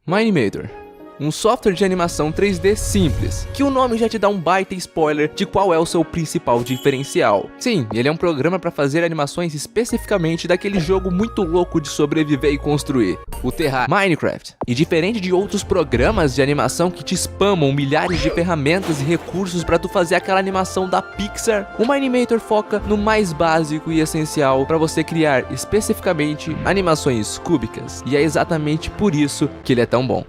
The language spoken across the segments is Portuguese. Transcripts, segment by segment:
Minimator, um software de animação 3D simples, que o nome já te dá um baita spoiler de qual é o seu principal diferencial. Sim, ele é um programa para fazer animações especificamente daquele jogo muito louco de sobreviver e construir, o Terraria Minecraft. E diferente de outros programas de animação que te spamam milhares de ferramentas e recursos para tu fazer aquela animação da Pixar, o Minimator foca no mais básico e essencial para você criar especificamente animações cúbicas. E é exatamente por isso que ele é tão bom.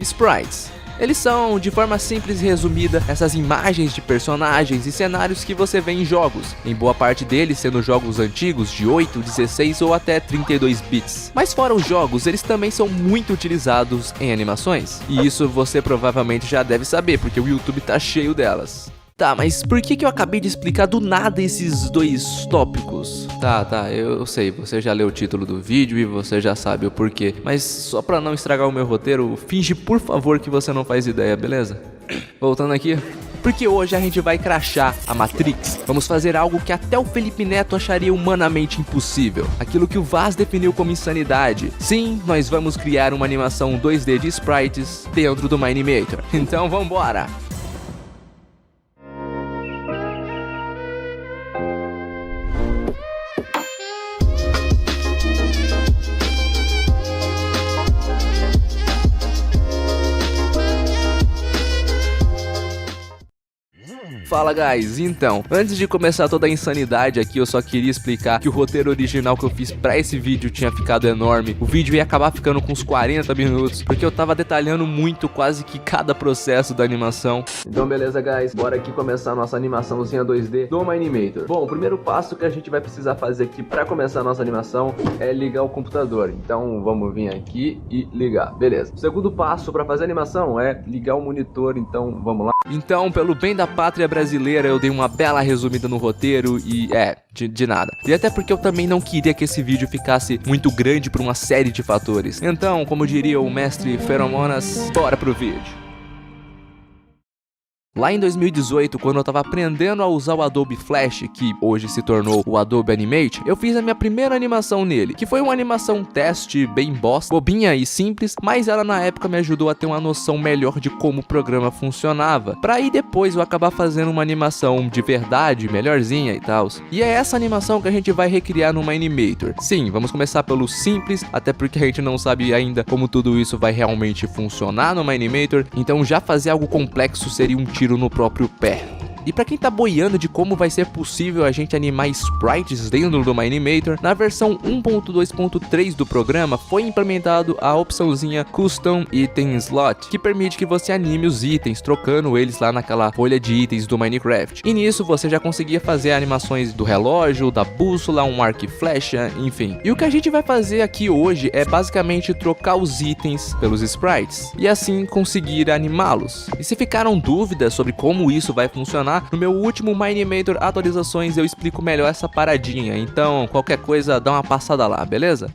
Sprites. Eles são, de forma simples e resumida, essas imagens de personagens e cenários que você vê em jogos, em boa parte deles sendo jogos antigos de 8, 16 ou até 32 bits. Mas fora os jogos, eles também são muito utilizados em animações. E isso você provavelmente já deve saber, porque o YouTube tá cheio delas. Tá, mas por que eu acabei de explicar do nada esses dois tópicos? Tá, eu sei, você já leu o título do vídeo e você já sabe o porquê. Mas só pra não estragar o meu roteiro, finge por favor que você não faz ideia, beleza? Voltando aqui. Porque hoje a gente vai crashar a Matrix. Vamos fazer algo que até o Felipe Neto acharia humanamente impossível. Aquilo que o Vaz definiu como insanidade. Sim, nós vamos criar uma animação 2D de sprites dentro do Minimator. Então vambora! Fala guys, então, antes de começar toda a insanidade aqui, eu só queria explicar que o roteiro original que eu fiz pra esse vídeo tinha ficado enorme. O vídeo ia acabar ficando com uns 40 minutos, porque eu tava detalhando muito quase que cada processo da animação. Então beleza guys, bora aqui começar a nossa animaçãozinha 2D do Minimator. Bom, o primeiro passo que a gente vai precisar fazer aqui pra começar a nossa animação é ligar o computador. Então vamos vir aqui e ligar, beleza. O segundo passo pra fazer a animação é ligar o monitor, então vamos lá. Então, pelo bem da pátria brasileira, eu dei uma bela resumida no roteiro e de nada. E até porque eu também não queria que esse vídeo ficasse muito grande por uma série de fatores. Então, como diria o mestre Feromonas, bora pro vídeo. Lá em 2018, quando eu tava aprendendo a usar o Adobe Flash, que hoje se tornou o Adobe Animate, eu fiz a minha primeira animação nele, que foi uma animação teste bem bosta, bobinha e simples, mas ela na época me ajudou a ter uma noção melhor de como o programa funcionava, pra aí depois eu acabar fazendo uma animação de verdade, melhorzinha e tal. E é essa animação que a gente vai recriar no Minimator. Sim, vamos começar pelo simples, até porque a gente não sabe ainda como tudo isso vai realmente funcionar no Minimator, então já fazer algo complexo seria um tiro no próprio pé. E pra quem tá boiando de como vai ser possível a gente animar sprites dentro do Minimator, na versão 1.2.3 do programa foi implementado a opçãozinha Custom Item Slot, que permite que você anime os itens, trocando eles lá naquela folha de itens do Minecraft. E nisso você já conseguia fazer animações do relógio, da bússola, um arco e flecha, enfim. E o que a gente vai fazer aqui hoje é basicamente trocar os itens pelos sprites, e assim conseguir animá-los. E se ficaram dúvidas sobre como isso vai funcionar, no meu último Minimator atualizações eu explico melhor essa paradinha, então qualquer coisa dá uma passada lá, beleza?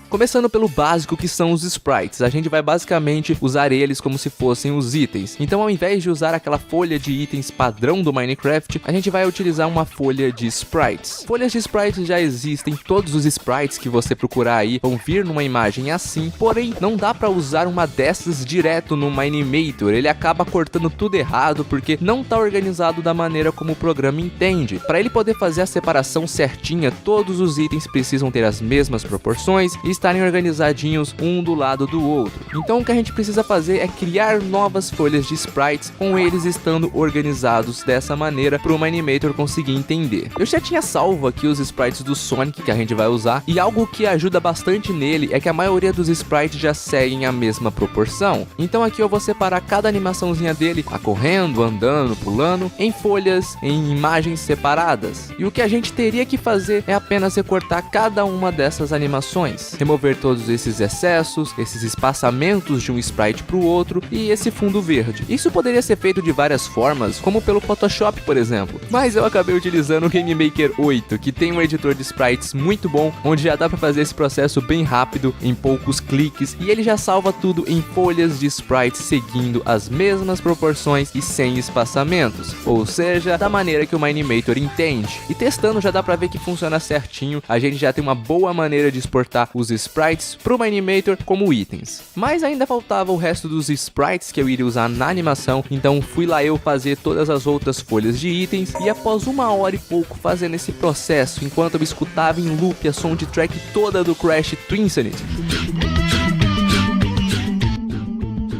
Começando pelo básico, que são os sprites, a gente vai basicamente usar eles como se fossem os itens. Então ao invés de usar aquela folha de itens padrão do Minecraft, a gente vai utilizar uma folha de sprites. Folhas de sprites já existem, todos os sprites que você procurar aí vão vir numa imagem assim, porém não dá pra usar uma dessas direto no Minimator, ele acaba cortando tudo errado porque não tá organizado da maneira como o programa entende. Para ele poder fazer a separação certinha, todos os itens precisam ter as mesmas proporções e estarem organizadinhos um do lado do outro. Então o que a gente precisa fazer é criar novas folhas de sprites com eles estando organizados dessa maneira para o Minimator conseguir entender. Eu já tinha salvo aqui os sprites do Sonic que a gente vai usar, e algo que ajuda bastante nele é que a maioria dos sprites já seguem a mesma proporção. Então aqui eu vou separar cada animaçãozinha dele, correndo, andando, pulando, em folhas, em imagens separadas. E o que a gente teria que fazer é apenas recortar cada uma dessas animações, remover todos esses excessos, esses espaçamentos de um sprite para o outro e esse fundo verde. Isso poderia ser feito de várias formas, como pelo Photoshop, por exemplo, mas eu acabei utilizando o Game Maker 8, que tem um editor de sprites muito bom, onde já dá para fazer esse processo bem rápido, em poucos cliques, e ele já salva tudo em folhas de sprites seguindo as mesmas proporções e sem espaçamentos, ou seja, da maneira que o Minimator entende. E testando já dá pra ver que funciona certinho, a gente já tem uma boa maneira de exportar os sprites pro Minimator como itens. Mas ainda faltava o resto dos sprites que eu iria usar na animação, então fui lá eu fazer todas as outras folhas de itens, e após 1 hora e pouco fazendo esse processo, enquanto eu escutava em loop a soundtrack toda do Crash Twinsanity.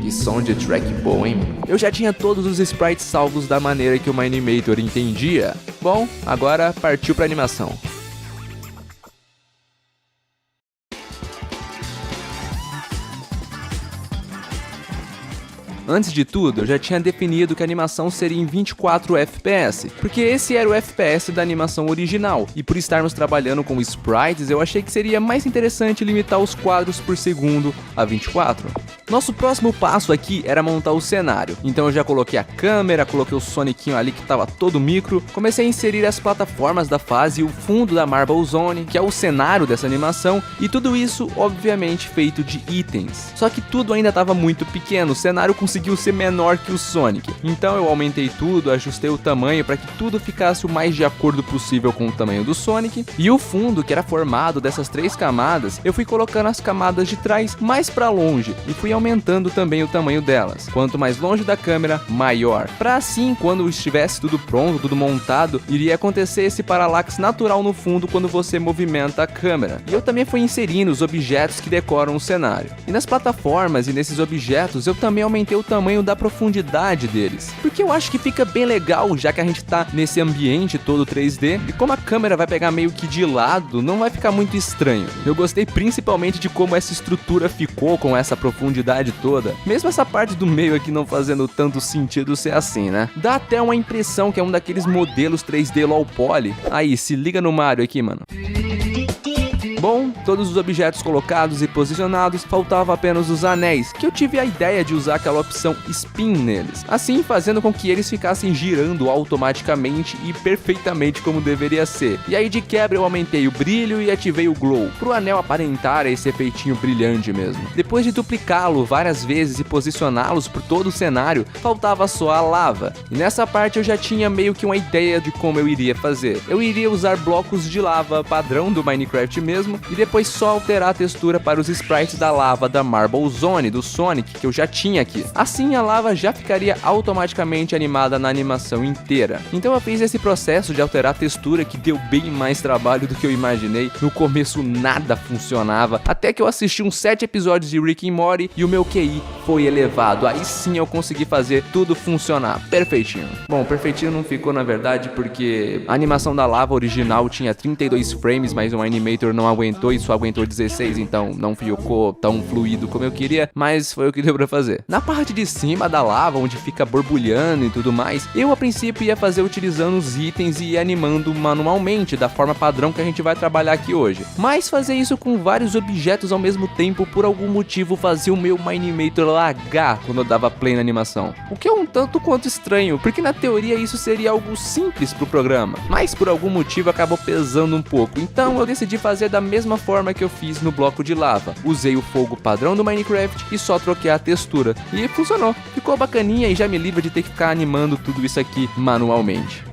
Que som de track bom, hein? Eu já tinha todos os sprites salvos da maneira que o Minimator entendia. Bom, agora partiu pra animação. Antes de tudo, eu já tinha definido que a animação seria em 24 FPS, porque esse era o FPS da animação original, e por estarmos trabalhando com sprites, eu achei que seria mais interessante limitar os quadros por segundo a 24. Nosso próximo passo aqui era montar o cenário, então eu já coloquei a câmera, coloquei o Sonicinho ali que estava todo micro, comecei a inserir as plataformas da fase e o fundo da Marble Zone, que é o cenário dessa animação, e tudo isso obviamente feito de itens. Só que tudo ainda estava muito pequeno, o cenário conseguiu ser menor que o Sonic, então eu aumentei tudo, ajustei o tamanho para que tudo ficasse o mais de acordo possível com o tamanho do Sonic, e o fundo, que era formado dessas 3 camadas, eu fui colocando as camadas de trás mais para longe e fui aumentando também o tamanho delas, quanto mais longe da câmera, maior, para assim, quando estivesse tudo pronto, tudo montado, iria acontecer esse paralaxe natural no fundo quando você movimenta a câmera. E eu também fui inserindo os objetos que decoram o cenário, e nas plataformas e nesses objetos eu também aumentei o tamanho da profundidade deles, porque eu acho que fica bem legal, já que a gente tá nesse ambiente todo 3D, e como a câmera vai pegar meio que de lado, não vai ficar muito estranho. Eu gostei principalmente de como essa estrutura ficou com essa profundidade toda, mesmo essa parte do meio aqui não fazendo tanto sentido ser assim, né? Dá até uma impressão que é um daqueles modelos 3D low poly. Aí, se liga no Mario aqui, mano. Bom, todos os objetos colocados e posicionados, faltava apenas os anéis, que eu tive a ideia de usar aquela opção Spin neles, assim fazendo com que eles ficassem girando automaticamente e perfeitamente como deveria ser. E aí de quebra eu aumentei o brilho e ativei o glow, pro anel aparentar esse efeitinho brilhante mesmo. Depois de duplicá-lo várias vezes e posicioná-los por todo o cenário, faltava só a lava, e nessa parte eu já tinha meio que uma ideia de como eu iria fazer. Eu iria usar blocos de lava padrão do Minecraft mesmo, e depois só alterar a textura para os sprites da lava da Marble Zone do Sonic, que eu já tinha aqui. Assim a lava já ficaria automaticamente animada na animação inteira. Então eu fiz esse processo de alterar a textura que deu bem mais trabalho do que eu imaginei. No começo nada funcionava, até que eu assisti uns 7 episódios de Rick and Morty e o meu QI foi elevado. Aí sim eu consegui fazer tudo funcionar perfeitinho. Bom, perfeitinho não ficou na verdade porque a animação da lava original tinha 32 frames, mas o Animator não aguentou e só aguentou 16, então não ficou tão fluido como eu queria, mas foi o que deu pra fazer. Na parte de cima da lava, onde fica borbulhando e tudo mais, eu a princípio ia fazer utilizando os itens e ir animando manualmente, da forma padrão que a gente vai trabalhar aqui hoje. Mas fazer isso com vários objetos ao mesmo tempo, por algum motivo, fazia o meu Minimator lagar quando eu dava play na animação. O que é um tanto quanto estranho, porque na teoria isso seria algo simples pro programa, mas por algum motivo acabou pesando um pouco, então eu decidi fazer da mesma forma que eu fiz no bloco de lava. Usei o fogo padrão do Minecraft e só troquei a textura. E funcionou. Ficou bacaninha e já me livra de ter que ficar animando tudo isso aqui manualmente.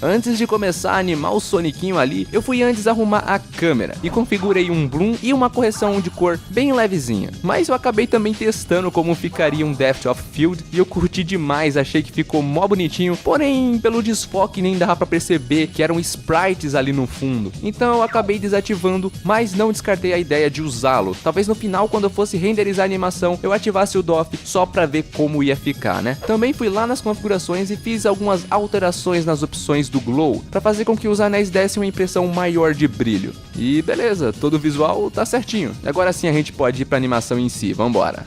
Antes de começar a animar o Sonicinho ali, eu fui antes arrumar a câmera e configurei um bloom e uma correção de cor bem levezinha. Mas eu acabei também testando como ficaria um Depth of Field e eu curti demais, achei que ficou mó bonitinho, porém pelo desfoque nem dava pra perceber que eram sprites ali no fundo. Então eu acabei desativando, mas não descartei a ideia de usá-lo. Talvez no final, quando eu fosse renderizar a animação, eu ativasse o DOF só pra ver como ia ficar, né? Também fui lá nas configurações e fiz algumas alterações nas opções do glow, para fazer com que os anéis dessem uma impressão maior de brilho. E beleza, todo o visual tá certinho. Agora sim a gente pode ir pra animação em si, vambora.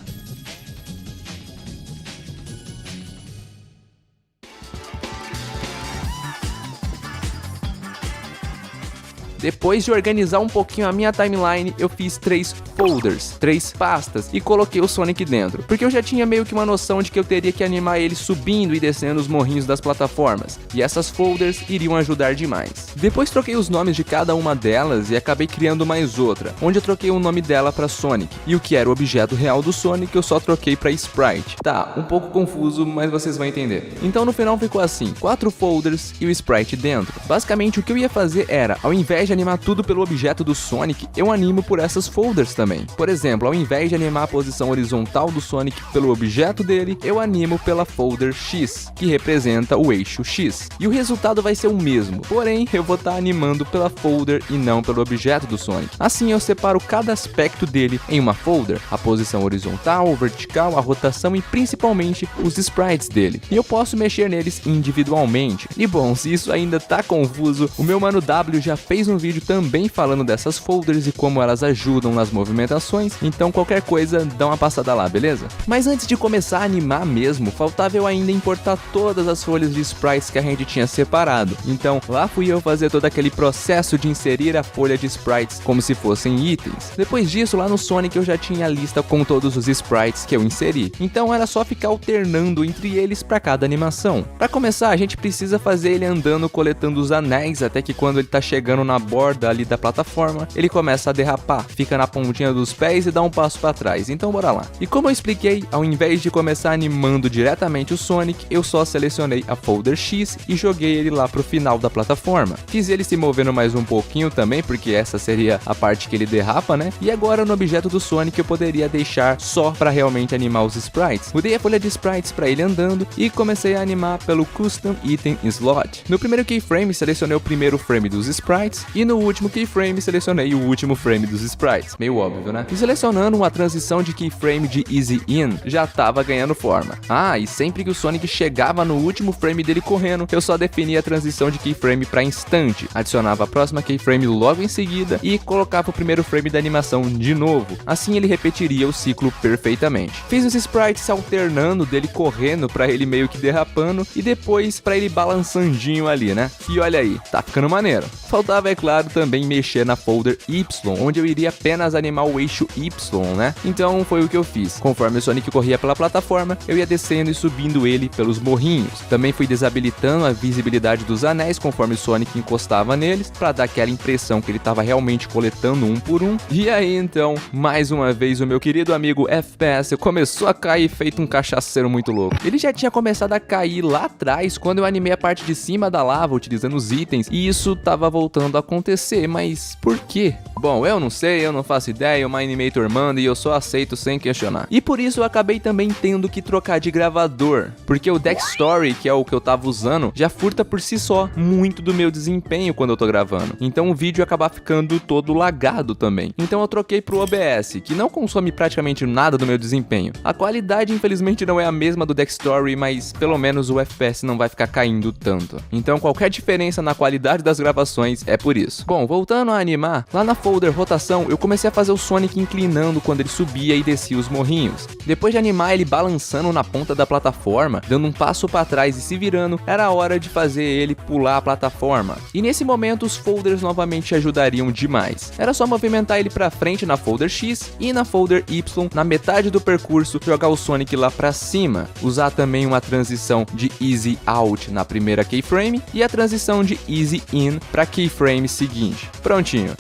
Depois de organizar um pouquinho a minha timeline, eu fiz 3 folders, 3 pastas e coloquei o Sonic dentro, porque eu já tinha meio que uma noção de que eu teria que animar ele subindo e descendo os morrinhos das plataformas, e essas folders iriam ajudar demais. Depois troquei os nomes de cada uma delas e acabei criando mais outra, onde eu troquei o nome dela para Sonic, e o que era o objeto real do Sonic eu só troquei para Sprite. Tá, um pouco confuso, mas vocês vão entender. Então no final ficou assim, 4 folders e o Sprite dentro. Basicamente o que eu ia fazer era, ao invés de animar tudo pelo objeto do Sonic, eu animo por essas folders também. Por exemplo, ao invés de animar a posição horizontal do Sonic pelo objeto dele, eu animo pela folder X, que representa o eixo X. E o resultado vai ser o mesmo, porém eu vou estar animando pela folder e não pelo objeto do Sonic. Assim eu separo cada aspecto dele em uma folder, a posição horizontal, vertical, a rotação e principalmente os sprites dele. E eu posso mexer neles individualmente. E bom, se isso ainda tá confuso, o meu mano W já fez um vídeo também falando dessas folders e como elas ajudam nas movimentações, então qualquer coisa dá uma passada lá, beleza? Mas antes de começar a animar mesmo, faltava eu ainda importar todas as folhas de sprites que a gente tinha separado. Então lá fui eu fazer todo aquele processo de inserir a folha de sprites como se fossem itens. Depois disso, lá no Sonic eu já tinha a lista com todos os sprites que eu inseri, então era só ficar alternando entre eles para cada animação. Para começar, a gente precisa fazer ele andando coletando os anéis, até que quando ele tá chegando na borda ali da plataforma, ele começa a derrapar, fica na pontinha dos pés e dá um passo para trás, então bora lá. E como eu expliquei, ao invés de começar animando diretamente o Sonic, eu só selecionei a folder X e joguei ele lá pro final da plataforma. Fiz ele se movendo mais um pouquinho também, porque essa seria a parte que ele derrapa, né? E agora no objeto do Sonic eu poderia deixar só para realmente animar os sprites. Mudei a folha de sprites para ele andando e comecei a animar pelo Custom Item Slot. No primeiro keyframe selecionei o primeiro frame dos sprites e no último keyframe selecionei o último frame dos sprites. Meio óbvio, né? E selecionando uma transição de keyframe de Easy In, já tava ganhando forma. Ah, e sempre que o Sonic chegava no último frame dele correndo, eu só definia a transição de keyframe para instante, adicionava a próxima keyframe logo em seguida e colocava o primeiro frame da animação de novo. Assim ele repetiria o ciclo perfeitamente. Fiz os sprites alternando dele correndo para ele meio que derrapando e depois para ele balançandinho ali, né? E olha aí, tá ficando maneiro. Faltava, é claro, também mexer na folder Y, onde eu iria apenas animar o eixo Y, né? Então foi o que eu fiz. Conforme o Sonic corria pela plataforma, eu ia descendo e subindo ele pelos morrinhos. Também fui desabilitando a visibilidade dos anéis conforme o Sonic encostava neles, para dar aquela impressão que ele estava realmente coletando um por um. E aí então, mais uma vez, o meu querido amigo FPS começou a cair feito um cachaceiro muito louco. Ele já tinha começado a cair lá atrás quando eu animei a parte de cima da lava utilizando os itens, e isso tava voltando a acontecer, mas por quê? Bom, eu não sei, eu não faço ideia, o Minimator manda e eu só aceito sem questionar. E por isso eu acabei também tendo que trocar de gravador, porque o Dextory, que é o que eu tava usando, já furta por si só muito do meu desempenho quando eu tô gravando. Então o vídeo acaba ficando todo lagado também. Então eu troquei pro OBS, que não consome praticamente nada do meu desempenho. A qualidade infelizmente não é a mesma do Dextory, mas pelo menos o FPS não vai ficar caindo tanto. Então qualquer diferença na qualidade das gravações é por isso. Bom, voltando a animar, lá na folder rotação eu comecei a fazer o Sonic inclinando quando ele subia e descia os morrinhos. Depois de animar ele balançando na ponta da plataforma, dando um passo para trás e se virando, era a hora de fazer ele pular a plataforma. E nesse momento os folders novamente ajudariam demais. Era só movimentar ele para frente na folder X e na folder Y, na metade do percurso, jogar o Sonic lá para cima. Usar também uma transição de Easy Out na primeira keyframe e a transição de Easy In para keyframe seguinte. Prontinho.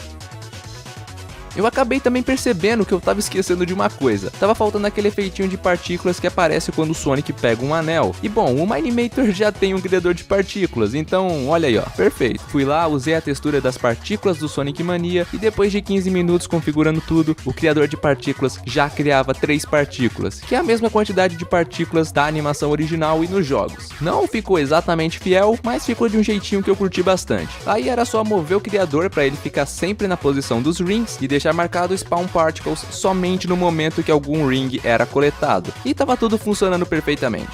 Eu acabei também percebendo que eu tava esquecendo de uma coisa. Tava faltando aquele efeitinho de partículas que aparece quando o Sonic pega um anel. E bom, o Minimator já tem um criador de partículas, então olha aí ó, perfeito. Fui lá, usei a textura das partículas do Sonic Mania e depois de 15 minutos configurando tudo, o criador de partículas já criava 3 partículas, que é a mesma quantidade de partículas da animação original e nos jogos. Não ficou exatamente fiel, mas ficou de um jeitinho que eu curti bastante. Aí era só mover o criador para ele ficar sempre na posição dos rings e deixar marcado o Spawn Particles somente no momento que algum ring era coletado, e tava tudo funcionando perfeitamente.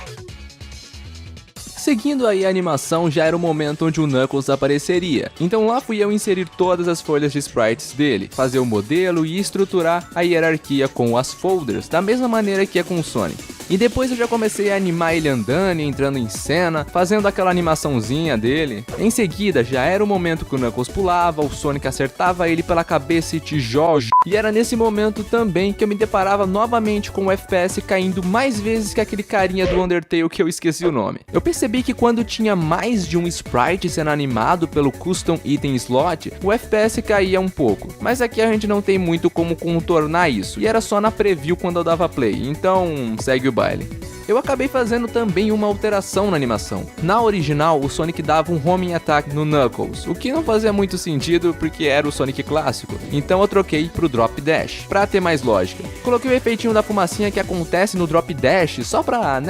Seguindo aí a animação, já era o momento onde o Knuckles apareceria, então lá fui eu inserir todas as folhas de sprites dele, fazer o modelo e estruturar a hierarquia com as folders, da mesma maneira que é com o Sonic. E depois eu já comecei a animar ele andando e entrando em cena, fazendo aquela animaçãozinha dele. Em seguida, já era o momento que o Knuckles pulava, o Sonic acertava ele pela cabeça e tijolo. E era nesse momento também que eu me deparava novamente com o FPS caindo mais vezes que aquele carinha do Undertale que eu esqueci o nome. Eu percebi que quando tinha mais de um sprite sendo animado pelo Custom Item Slot, o FPS caía um pouco. Mas aqui a gente não tem muito como contornar isso, e era só na preview quando eu dava play, então segue o baile. Eu acabei fazendo também uma alteração na animação. Na original, o Sonic dava um homing attack no Knuckles, o que não fazia muito sentido porque era o Sonic clássico, então eu troquei pro Drop Dash, pra ter mais lógica. Coloquei o efeitinho da fumacinha que acontece no Drop Dash, só pra,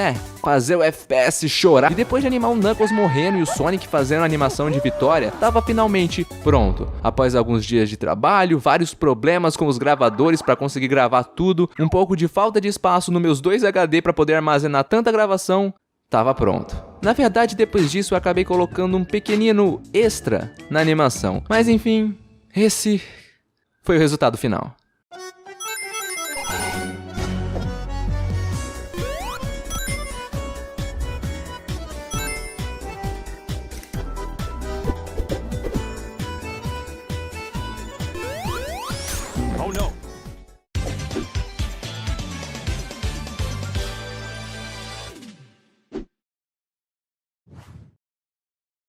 fazer o FPS chorar. E depois de animar o Knuckles morrendo e o Sonic fazendo a animação de vitória, tava finalmente pronto. Após alguns dias de trabalho, vários problemas com os gravadores para conseguir gravar tudo, um pouco de falta de espaço nos meus 2 HD para poder armazenar tanta gravação, tava pronto. Na verdade, depois disso eu acabei colocando um pequenino extra na animação. Mas enfim, esse foi o resultado final. Oh no!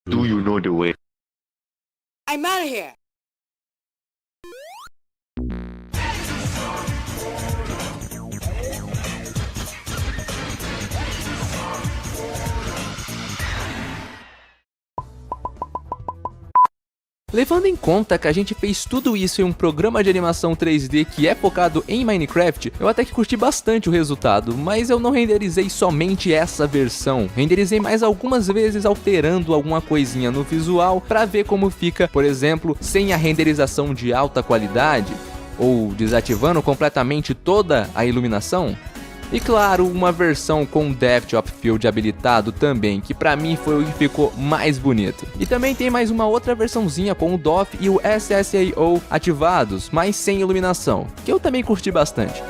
Do you know the way? I'm out of here. Levando em conta que a gente fez tudo isso em um programa de animação 3D que é focado em Minecraft, eu até que curti bastante o resultado, mas eu não renderizei somente essa versão, renderizei mais algumas vezes alterando alguma coisinha no visual pra ver como fica, por exemplo, sem a renderização de alta qualidade, ou desativando completamente toda a iluminação. E claro, uma versão com Depth of Field habilitado também, que pra mim foi o que ficou mais bonito. E também tem mais uma outra versãozinha com o DOF e o SSAO ativados, mas sem iluminação, que eu também curti bastante.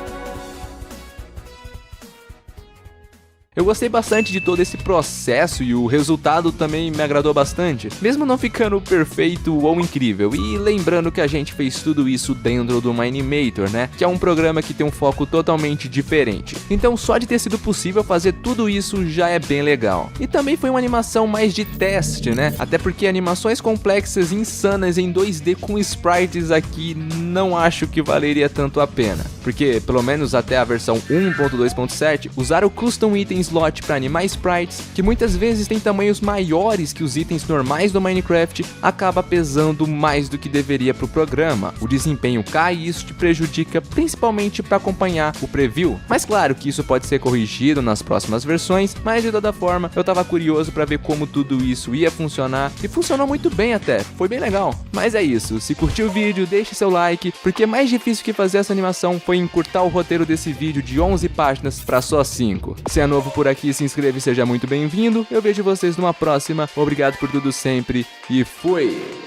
Eu gostei bastante de todo esse processo e o resultado também me agradou bastante, mesmo não ficando perfeito ou incrível. E lembrando que a gente fez tudo isso dentro do Minimator, que é um programa que tem um foco totalmente diferente. Então só de ter sido possível fazer tudo isso já é bem legal. E também foi uma animação mais de teste, Até porque animações complexas e insanas em 2D com sprites aqui não acho que valeria tanto a pena. Porque, pelo menos até a versão 1.2.7, usar o Custom Item Slot para animar sprites, que muitas vezes tem tamanhos maiores que os itens normais do Minecraft, acaba pesando mais do que deveria para o programa. O desempenho cai e isso te prejudica principalmente para acompanhar o preview. Mas claro que isso pode ser corrigido nas próximas versões, mas de toda forma eu tava curioso para ver como tudo isso ia funcionar, e funcionou muito bem até, foi bem legal. Mas é isso, se curtiu o vídeo, deixe seu like, porque mais difícil que fazer essa animação foi encurtar o roteiro desse vídeo de 11 páginas para só 5. Se é novo por aqui, se inscreva e seja muito bem-vindo. Eu vejo vocês numa próxima. Obrigado por tudo sempre e fui!